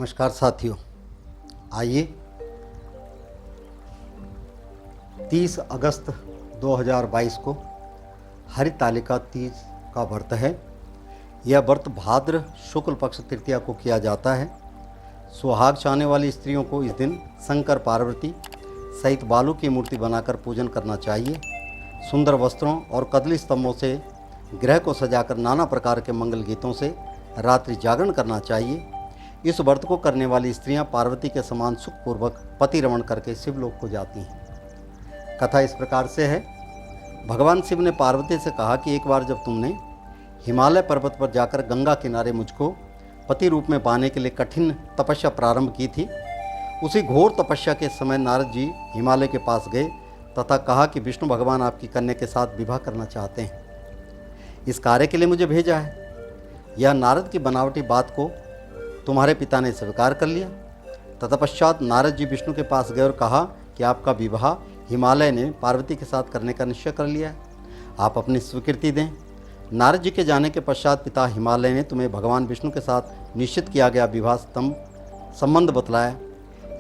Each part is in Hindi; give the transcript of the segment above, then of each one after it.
नमस्कार साथियों, आइए 30 अगस्त 2022 को हरितालिका तीज का व्रत है। यह व्रत भाद्र शुक्ल पक्ष तृतीया को किया जाता है। सुहाग चाहने वाली स्त्रियों को इस दिन शंकर पार्वती सहित बालू की मूर्ति बनाकर पूजन करना चाहिए। सुंदर वस्त्रों और कदली स्तंभों से गृह को सजाकर नाना प्रकार के मंगल गीतों से रात्रि जागरण करना चाहिए। इस व्रत को करने वाली स्त्रियां पार्वती के समान सुखपूर्वक पति रमण करके शिवलोक को जाती हैं। कथा इस प्रकार से है। भगवान शिव ने पार्वती से कहा कि एक बार जब तुमने हिमालय पर्वत पर जाकर गंगा किनारे मुझको पति रूप में पाने के लिए कठिन तपस्या प्रारंभ की थी, उसी घोर तपस्या के समय नारद जी हिमालय के पास गए तथा कहा कि विष्णु भगवान आपकी कन्या के साथ विवाह करना चाहते हैं। इस कार्य के लिए मुझे भेजा है। यह नारद की बनावटी बात को तुम्हारे पिता ने स्वीकार कर लिया। तत्पश्चात नारद जी विष्णु के पास गए और कहा कि आपका विवाह हिमालय ने पार्वती के साथ करने का निश्चय कर लिया है, आप अपनी स्वीकृति दें। नारद जी के जाने के पश्चात पिता हिमालय ने तुम्हें भगवान विष्णु के साथ निश्चित किया गया विवाह संबंध बतलाया।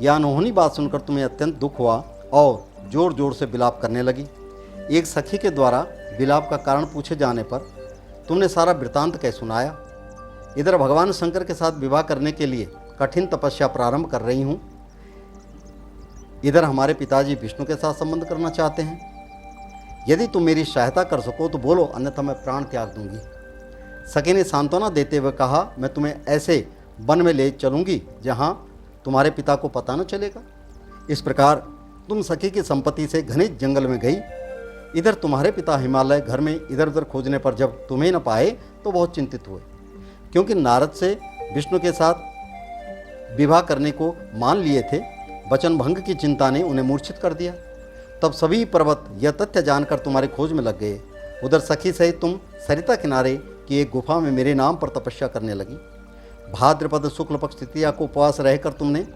यह अनहोनी बात सुनकर तुम्हें अत्यंत दुख हुआ और जोर जोर से विलाप करने लगी। एक सखी के द्वारा विलाप का कारण पूछे जाने पर तुमने सारा वृत्तांत कह सुनाया। इधर भगवान शंकर के साथ विवाह करने के लिए कठिन तपस्या प्रारंभ कर रही हूँ, इधर हमारे पिताजी विष्णु के साथ संबंध करना चाहते हैं। यदि तुम मेरी सहायता कर सको तो बोलो, अन्यथा मैं प्राण त्याग दूंगी। सखी ने सांत्वना देते हुए कहा, मैं तुम्हें ऐसे वन में ले चलूंगी जहाँ तुम्हारे पिता को पता न चलेगा। इस प्रकार तुम सखी की संपत्ति से घने जंगल में गई। इधर तुम्हारे पिता हिमालय घर में इधर उधर खोजने पर जब तुम्हें न पाए तो बहुत चिंतित हुए, क्योंकि नारद से विष्णु के साथ विवाह करने को मान लिए थे। वचन भंग की चिंता ने उन्हें मूर्छित कर दिया। तब सभी पर्वत यह तथ्य जानकर तुम्हारी खोज में लग गए। उधर सखी सहित तुम सरिता किनारे की एक गुफा में मेरे नाम पर तपस्या करने लगी। भाद्रपद शुक्ल पक्ष तृतीया को उपवास रहकर तुमने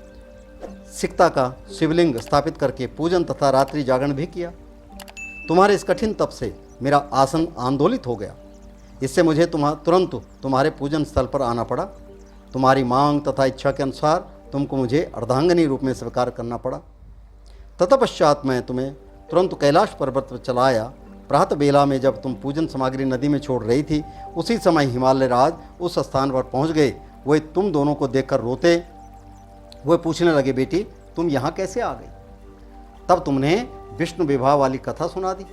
सिकता का शिवलिंग स्थापित करके पूजन तथा रात्रि जागरण भी किया। तुम्हारे इस कठिन तप से मेरा आसन आंदोलित हो गया। इससे मुझे तुरंत तुम्हारे पूजन स्थल पर आना पड़ा। तुम्हारी मांग तथा इच्छा के अनुसार तुमको मुझे अर्धांगिनी रूप में स्वीकार करना पड़ा। तत्पश्चात मैं तुम्हें तुरंत कैलाश पर्वत पर चलाया। प्रातः बेला में जब तुम पूजन सामग्री नदी में छोड़ रही थी, उसी समय हिमालय राज उस स्थान पर पहुंच गए। वे तुम दोनों को देखकर रोते हुए पूछने लगे, बेटी तुम यहाँ कैसे आ गई? तब तुमने विष्णु विवाह वाली कथा सुना दी।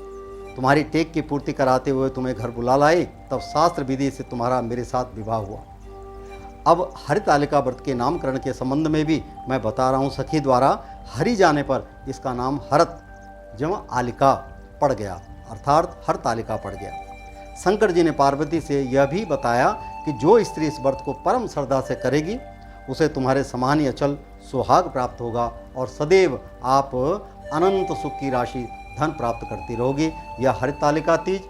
तुम्हारी टेक की पूर्ति कराते हुए तुम्हें घर बुला लाए। तब शास्त्र विधि से तुम्हारा मेरे साथ विवाह हुआ। अब हरितालिका व्रत के नामकरण के संबंध में भी मैं बता रहा हूँ। सखी द्वारा हरि जाने पर इसका नाम हरत जमा आलिका पड़ गया, अर्थात हरतालिका पड़ गया। शंकर जी ने पार्वती से यह भी बताया कि जो स्त्री इस व्रत को परम श्रद्धा से करेगी उसे तुम्हारे समान ही अचल सुहाग प्राप्त होगा और सदैव आप अनंत सुख की राशि धन प्राप्त करती रहोगी। यह हरितालिका तीज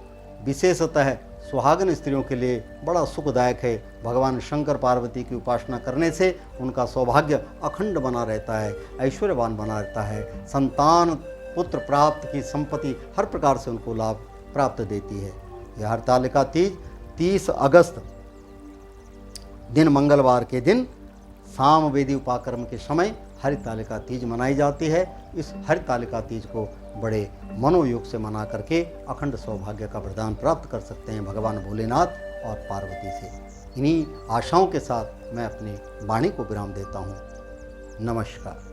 विशेषतः सुहागन स्त्रियों के लिए बड़ा सुखदायक है। भगवान शंकर पार्वती की उपासना करने से उनका सौभाग्य अखंड बना रहता है, ऐश्वर्यवान बना रहता है। संतान पुत्र प्राप्त की संपत्ति हर प्रकार से उनको लाभ प्राप्त देती है। यह हरितालिका तीज 30 अगस्त दिन मंगलवार के दिन साम वेदी उपाकर्म के समय हरितालिका तीज मनाई जाती है। इस हरितालिका तीज को बड़े मनोयोग से मना करके अखंड सौभाग्य का वरदान प्राप्त कर सकते हैं भगवान भोलेनाथ और पार्वती से। इन्हीं आशाओं के साथ मैं अपनी वाणी को विराम देता हूँ। नमस्कार।